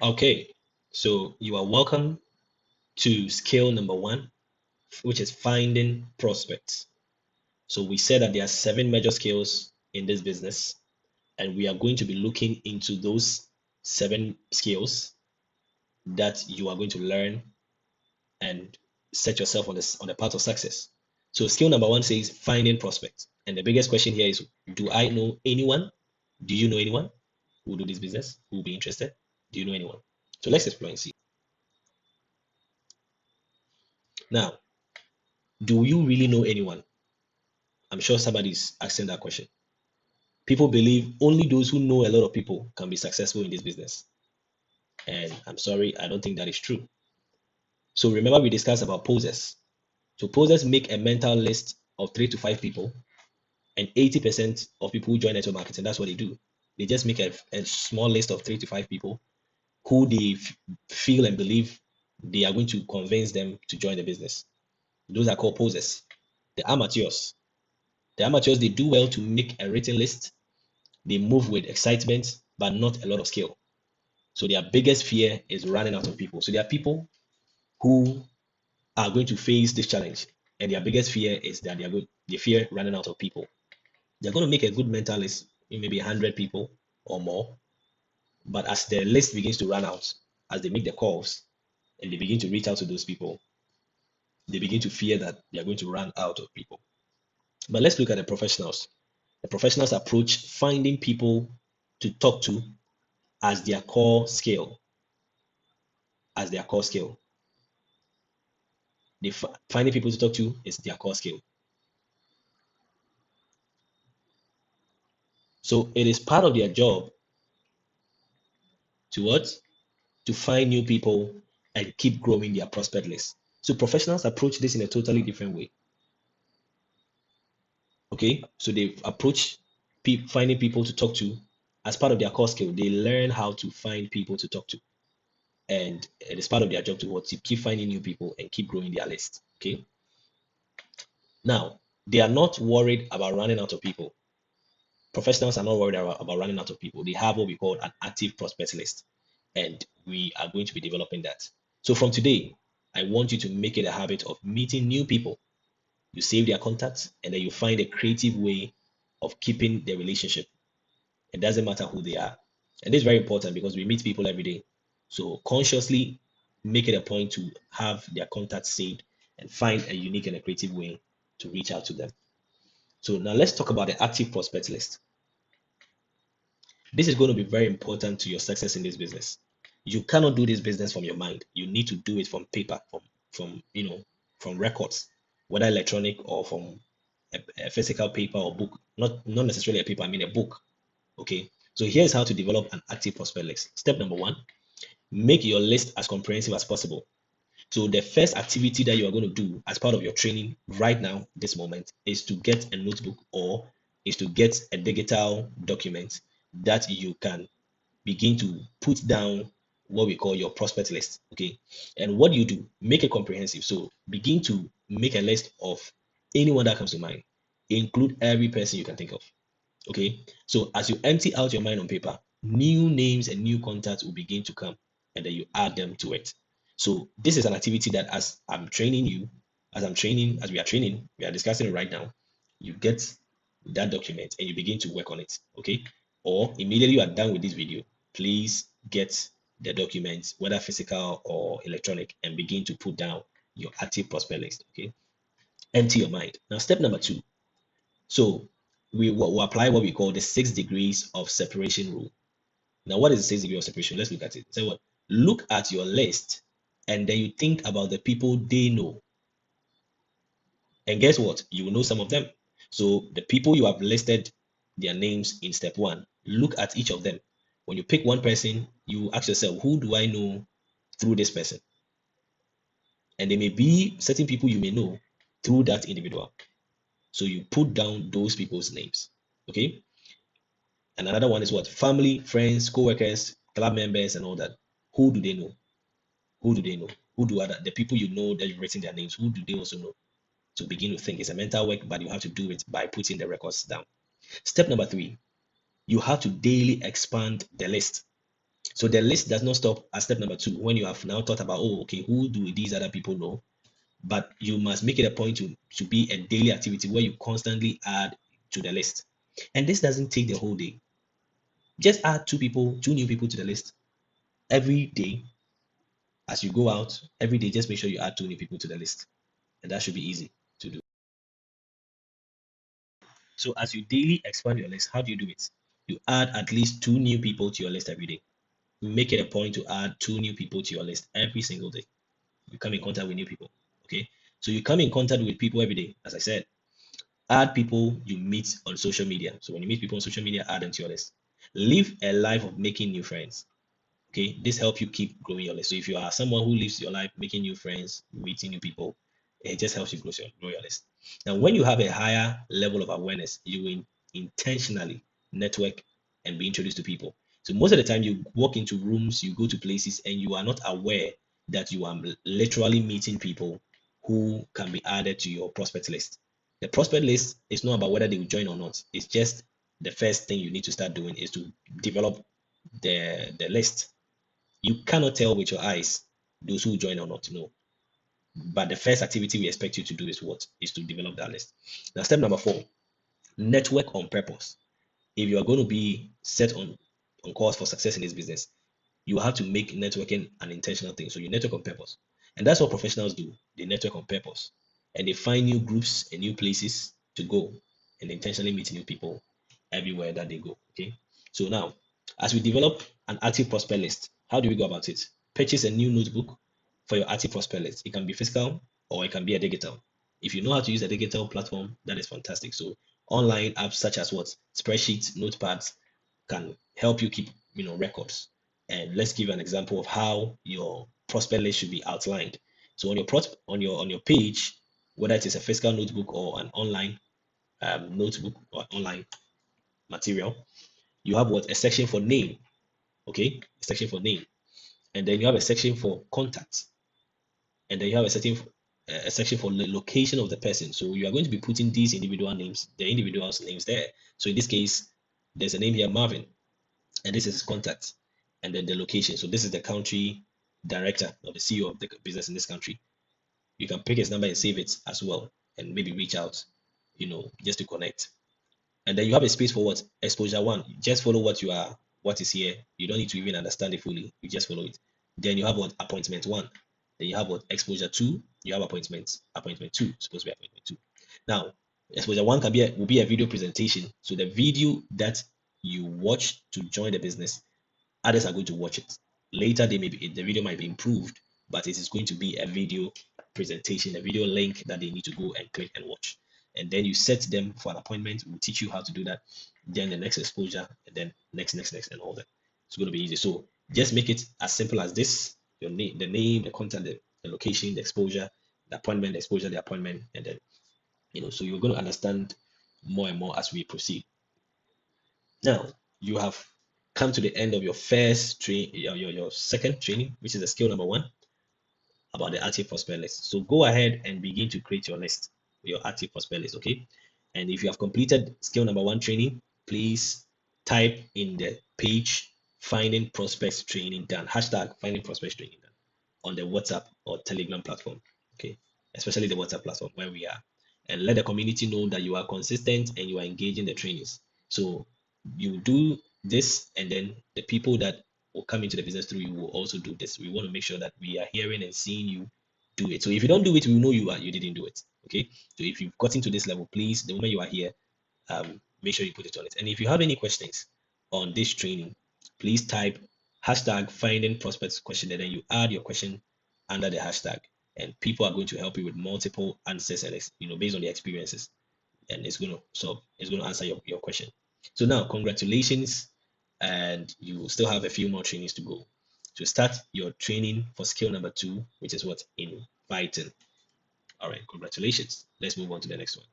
Okay, so you are welcome to skill number one, which is finding prospects. So we said that there are seven major skills in this business, and we are going to be looking into those seven skills that you are going to learn and set yourself on this on the path of success. So skill number one says finding prospects. And the biggest question here is, do I know anyone? Do you know anyone who will do this business? Who will be interested? Do you know anyone? So let's explore and see. Now, do you really know anyone? I'm sure somebody's asking that question. People believe only those who know a lot of people can be successful in this business. And I'm sorry, I don't think that is true. So remember, we discussed about posers. So posers make a mental list of 3 to 5 people, and 80% of people who join network marketing, that's what they do. They just make a small list of 3 to 5 people who they feel and believe they are going to convince them to join the business. Those are called posers. The amateurs. The amateurs, they do well to make a written list. They move with excitement, but not a lot of skill. So their biggest fear is running out of people. So there are people who are going to face this challenge, and their biggest fear is that they fear running out of people. They're going to make a good mental list, maybe 100 people or more. But as the list begins to run out, as they make the calls and they begin to reach out to those people, they begin to fear that they are going to run out of people. But let's look at the professionals. The professionals approach finding people to talk to as their core skill. As their core skill. Finding people to talk to is their core skill. So it is part of their job to what? To find new people and keep growing their prospect list. So professionals approach this in a totally different way. Okay, so they approach finding people to talk to as part of their core skill. They learn how to find people to talk to, and it is part of their job to what, to keep finding new people and keep growing their list. Okay, now they are not worried about running out of people. Professionals are not worried about running out of people. They have what we call an active prospect list, and we are going to be developing that. So from today, I want you to make it a habit of meeting new people. You save their contacts, and then you find a creative way of keeping the relationship. It doesn't matter who they are. And this is very important because we meet people every day. So consciously make it a point to have their contacts saved and find a unique and a creative way to reach out to them. So now let's talk about the active prospect list. This is going to be very important to your success in this business. You cannot do this business from your mind. You need to do it from paper, from from records, whether electronic or from a physical paper or book. Not necessarily a paper, I mean a book. Okay. So here's how to develop an active prospect list. Step number one, make your list as comprehensive as possible. So the first activity that you are going to do as part of your training right now, this moment, is to get a notebook or is to get a digital document that you can begin to put down what we call your prospect list. Okay. And what do you do? Make it comprehensive. So begin to make a list of anyone that comes to mind. Include every person you can think of. Okay. So as you empty out your mind on paper, new names and new contacts will begin to come, and then you add them to it. So this is an activity that as I'm training you, as we are training, we are discussing it right now, you get that document and you begin to work on it. Okay. Or immediately you are done with this video, please get the document, whether physical or electronic, and begin to put down your active prospect list. Okay. Empty your mind. Now, step number two. So we will apply what we call the 6 degrees of separation rule. Now, what is the 6 degrees of separation? Let's look at it. Say what? Look at your list and then you think about the people they know. And guess what? You will know some of them. So the people you have listed their names in step one, look at each of them. When you pick one person, you ask yourself, who do I know through this person? And there may be certain people you may know through that individual. So you put down those people's names. Okay. And another one is what? Family, friends, co-workers, club members, and all that. Who do they know? Who do they know? Who do other the people you know that you've written their names? Who do they also know? To begin to think, it's a mental work, but you have to do it by putting the records down. Step number three, you have to daily expand the list. So the list does not stop at step number 2 when you have now thought about, oh, okay, who do these other people know? But you must make it a point to be a daily activity where you constantly add to the list. And this doesn't take the whole day. Just add two new people to the list every day. As you go out every day, just make sure you add two new people to the list, and that should be easy to do. So as you daily expand your list, how do you do it? You add at least two new people to your list every day. Make it a point to add two new people to your list every single day. You come in contact with new people. Okay. So you come in contact with people every day. As I said, add people you meet on social media. So when you meet people on social media, add them to your list. Live a life of making new friends. Okay, this helps you keep growing your list. So if you are someone who lives your life making new friends, meeting new people, it just helps you grow your list. Now, when you have a higher level of awareness, you will intentionally network and be introduced to people. So most of the time, you walk into rooms, you go to places, and you are not aware that you are literally meeting people who can be added to your prospect list. The prospect list is not about whether they will join or not. It's just the first thing you need to start doing is to develop the list. You cannot tell with your eyes those who join or not. No. But the first activity we expect you to do is what? Is to develop that list. Now, step number 4, network on purpose. If you are going to be set on course for success in this business, you have to make networking an intentional thing. So you network on purpose. And that's what professionals do. They network on purpose. And they find new groups and new places to go and intentionally meet new people everywhere that they go. Okay. So now, as we develop an active prospect list, how do we go about it? Purchase a new notebook for your active prospect list. It can be physical or it can be a digital. If you know how to use a digital platform, that is fantastic. So online apps such as what? Spreadsheets, notepads can help you keep records. And let's give an example of how your prospect list should be outlined. So on your on your page, whether it is a physical notebook or an online notebook or online material, you have what? A section for name. Okay, a section for name, and then you have a section for contacts, and then you have a section for the location of the person. So you are going to be putting these individual names, the individual's names there. So in this case, there's a name here, Marvin, and this is his contact, and then the location. So this is the country director or the CEO of the business in this country. You can pick his number and save it as well, and maybe reach out, just to connect. And then you have a space for what? Exposure one. Just follow what is here. You don't need to even understand it fully. You just follow it. Then you have what? Appointment one. Then you have what? Exposure two. You have appointment two. Supposed to be appointment two. Now, exposure one will be a video presentation. So the video that you watch to join the business, others are going to watch it. Later, the video might be improved, but it is going to be a video presentation, a video link that they need to go and click and watch. And then you set them for an appointment. We'll teach you how to do that. Then the next exposure, and then next, and all that. It's going to be easy. So just make it as simple as this: your name, the contact, the location, the exposure, the appointment, the exposure, the appointment, and then so you're going to understand more and more as we proceed. Now, you have come to the end of your first your second training, which is the skill number 1 about the active prospect list. So go ahead and begin to create your list, your active prospect list, okay? And if you have completed skill number 1 training, please type in the page finding prospects training done, hashtag finding prospects training done on the WhatsApp or Telegram platform, okay? Especially the WhatsApp platform where we are. And let the community know that you are consistent and you are engaging the trainings. So you do this, and then the people that will come into the business through you will also do this. We want to make sure that we are hearing and seeing you do it. So if you don't do it, we know you didn't do it. Okay. So if you've gotten to this level, please, the moment you are here, make sure you put it on it. And if you have any questions on this training, please type hashtag finding prospects question, and then you add your question under the hashtag, and people are going to help you with multiple answers, and based on their experiences, and it's going to answer your question. So now congratulations, and you still have a few more trainings to go to start your training for skill number 2, which is what? Inviting. All right, congratulations. Let's move on to the next one.